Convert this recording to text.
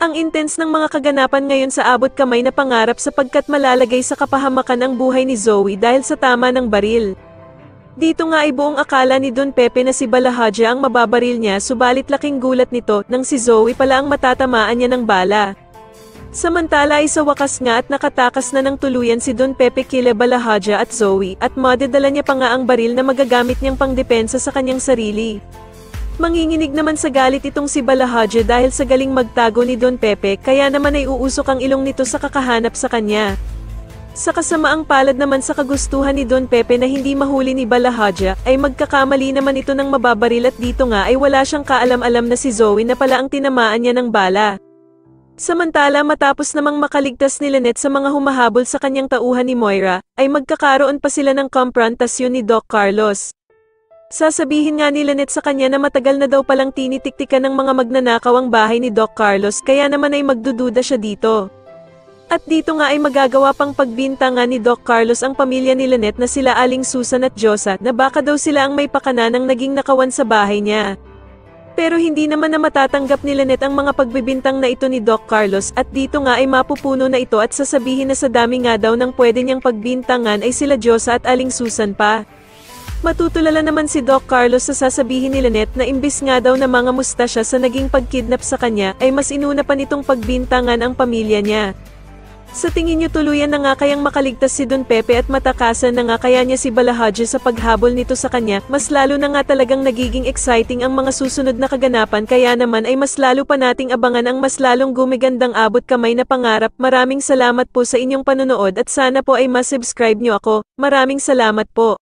Ang intense ng mga kaganapan ngayon sa abot kamay na pangarap sapagkat malalagay sa kapahamakan ang buhay ni Zoe dahil sa tama ng baril. Dito nga ay buong akala ni Don Pepe na si Balahaja ang mababaril niya subalit laking gulat nito nang si Zoe pala ang matatamaan niya ng bala. Samantala ay sa wakas nga at nakatakas na ng tuluyan si Don Pepe kila Balahaja at Zoe at madadala niya pa nga ang baril na magagamit niyang pangdepensa sa kanyang sarili. Manginginig naman sa galit itong si Balahaja dahil sa galing magtago ni Don Pepe kaya naman ay uusok ang ilong nito sa kakahanap sa kanya. Sa kasamaang palad naman sa kagustuhan ni Don Pepe na hindi mahuli ni Balahaja ay magkakamali naman ito ng mababaril at dito nga ay wala siyang kaalam-alam na si Zoe na pala ang tinamaan niya ng bala. Samantala matapos namang makaligtas ni Lynette sa mga humahabol sa kanyang tauhan ni Moira, ay magkakaroon pa sila ng komprontasyon ni Doc Carlos. Sasabihin nga ni Lynette sa kanya na matagal na daw palang tinitiktikan ng mga magnanakaw ang bahay ni Doc Carlos kaya naman ay magdududa siya dito. At dito nga ay magagawa pang pagbintangan ni Doc Carlos ang pamilya ni Lynette na sila Aling Susan at Josa na baka daw sila ang may pakana ng naging nakawan sa bahay niya. Pero hindi naman na matatanggap ni Lynette ang mga pagbibintang na ito ni Doc Carlos at dito nga ay mapupuno na ito at sasabihin na sa dami nga daw ng pwede niyang pagbintangan ay sila Josa at Aling Susan pa. Matutulala naman si Doc Carlos sa sasabihin ni Lynette na imbis nga daw na mga musta siya sa naging pagkidnap sa kanya ay mas inuna pa nitong pagbintangan ang pamilya niya. Sa tingin niyo tuluyan na nga kayang makaligtas si Don Pepe at matakasan na nga kaya niya si Balahaja sa paghabol nito sa kanya, mas lalo na nga talagang nagiging exciting ang mga susunod na kaganapan kaya naman ay mas lalo pa nating abangan ang mas lalong gumigandang abot kamay na pangarap. Maraming salamat po sa inyong panonood at sana po ay mas subscribe niyo ako. Maraming salamat po.